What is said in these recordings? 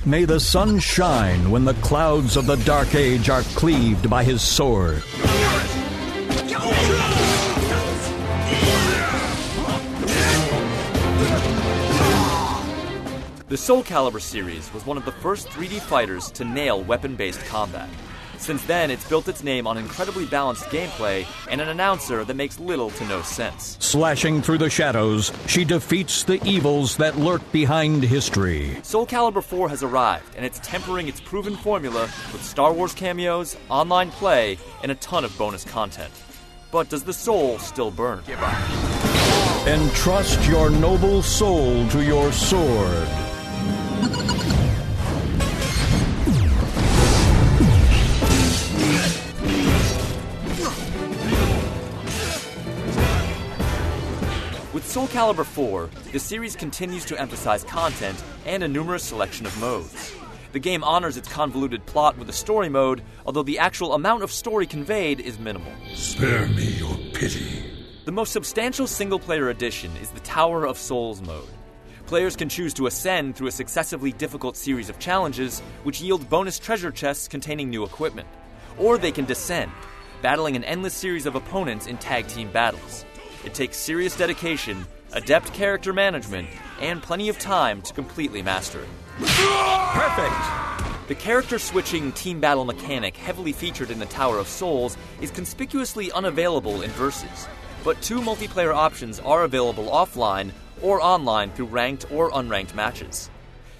May the sun shine when the clouds of the Dark Age are cleaved by his sword. The Soul Calibur series was one of the first 3D fighters to nail weapon-based combat. Since then, it's built its name on incredibly balanced gameplay and an announcer that makes little to no sense. Slashing through the shadows, she defeats the evils that lurk behind history. Soul Calibur 4 has arrived, and it's tempering its proven formula with Star Wars cameos, online play, and a ton of bonus content. But does the soul still burn? Entrust your noble soul to your sword. With Soul Calibur 4, the series continues to emphasize content and a numerous selection of modes. The game honors its convoluted plot with a story mode, although the actual amount of story conveyed is minimal. Spare me your pity. The most substantial single-player addition is the Tower of Souls mode. Players can choose to ascend through a successively difficult series of challenges, which yield bonus treasure chests containing new equipment. Or they can descend, battling an endless series of opponents in tag-team battles. It takes serious dedication, adept character management, and plenty of time to completely master it. Perfect! The character-switching team battle mechanic heavily featured in the Tower of Souls is conspicuously unavailable in Versus, but 2 multiplayer options are available offline or online through ranked or unranked matches.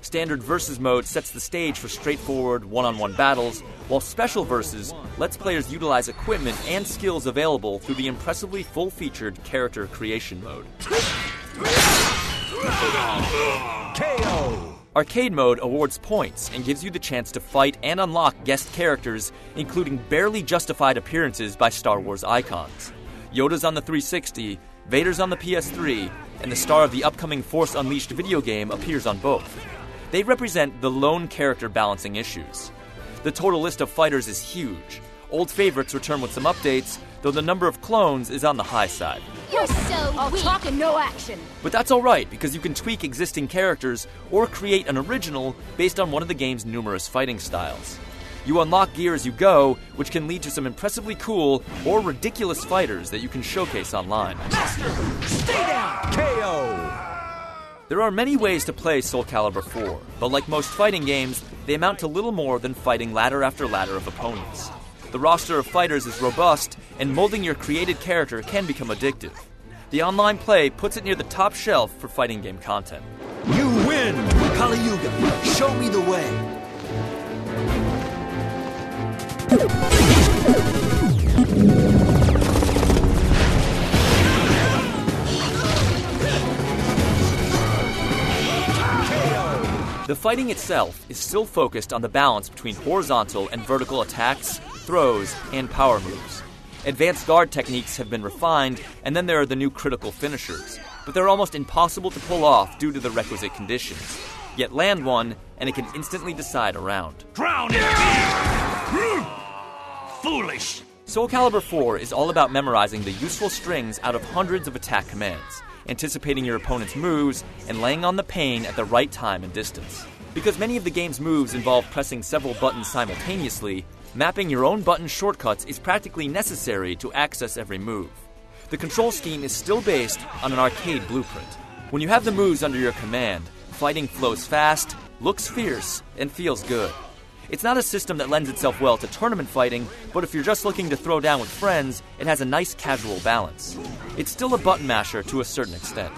Standard Versus mode sets the stage for straightforward one-on-one battles, while Special Versus lets players utilize equipment and skills available through the impressively full-featured character creation mode. KO! Arcade mode awards points and gives you the chance to fight and unlock guest characters, including barely justified appearances by Star Wars icons. Yoda's on the 360, Vader's on the PS3, and the star of the upcoming Force Unleashed video game appears on both. They represent the lone character balancing issues. The total list of fighters is huge. Old favorites return with some updates, though the number of clones is on the high side. You're so weak. Talk and no action. But that's alright, because you can tweak existing characters or create an original based on one of the game's numerous fighting styles. You unlock gear as you go, which can lead to some impressively cool or ridiculous fighters that you can showcase online. Master, stay down! KO! There are many ways to play Soul Calibur 4, but like most fighting games, they amount to little more than fighting ladder after ladder of opponents. The roster of fighters is robust, and molding your created character can become addictive. The online play puts it near the top shelf for fighting game content. You win! Calibur, show me the way. The fighting itself is still focused on the balance between horizontal and vertical attacks, throws, and power moves. Advanced guard techniques have been refined, and then there are the new critical finishers, but they're almost impossible to pull off due to the requisite conditions. Yet land one, and it can instantly decide a round. Drown in fear! Foolish! Soul Calibur 4 is all about memorizing the useful strings out of hundreds of attack commands, anticipating your opponent's moves, and laying on the pain at the right time and distance. Because many of the game's moves involve pressing several buttons simultaneously, mapping your own button shortcuts is practically necessary to access every move. The control scheme is still based on an arcade blueprint. When you have the moves under your command, fighting flows fast, looks fierce, and feels good. It's not a system that lends itself well to tournament fighting, but if you're just looking to throw down with friends, it has a nice casual balance. It's still a button masher to a certain extent.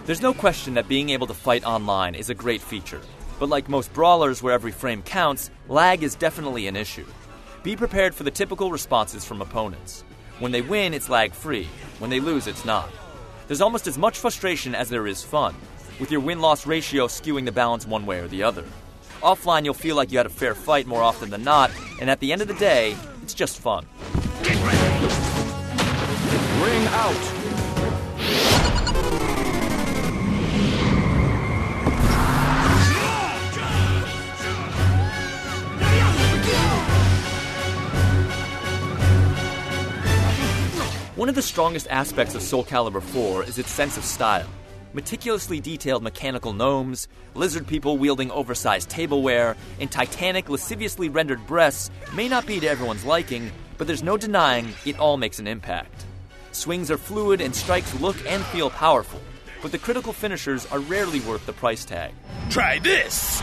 There's no question that being able to fight online is a great feature, but like most brawlers where every frame counts, lag is definitely an issue. Be prepared for the typical responses from opponents. When they win, it's lag-free. When they lose, it's not. There's almost as much frustration as there is fun, with your win-loss ratio skewing the balance one way or the other. Offline, you'll feel like you had a fair fight more often than not, and at the end of the day, it's just fun. Ring out! One of the strongest aspects of Soul Calibur 4 is its sense of style. Meticulously detailed mechanical gnomes, lizard people wielding oversized tableware, and titanic, lasciviously rendered breasts may not be to everyone's liking, but there's no denying it all makes an impact. Swings are fluid and strikes look and feel powerful, but the critical finishers are rarely worth the price tag. Try this!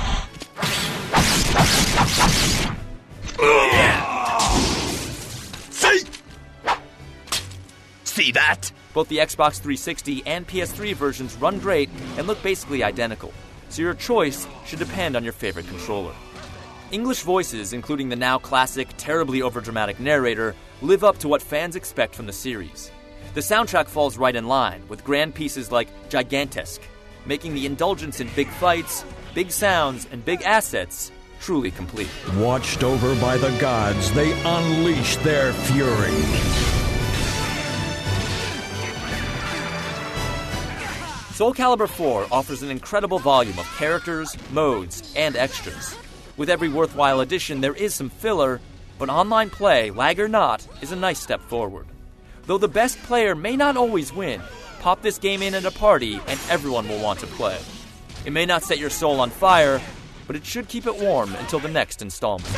See that? Both the Xbox 360 and PS3 versions run great and look basically identical, so your choice should depend on your favorite controller. English voices, including the now classic, terribly overdramatic narrator, live up to what fans expect from the series. The soundtrack falls right in line, with grand pieces like Gigantesque, making the indulgence in big fights, big sounds, and big assets truly complete. Watched over by the gods, they unleash their fury. Soul Calibur 4 offers an incredible volume of characters, modes, and extras. With every worthwhile addition, there is some filler, but online play, lag or not, is a nice step forward. Though the best player may not always win, pop this game in at a party and everyone will want to play. It may not set your soul on fire, but it should keep it warm until the next installment.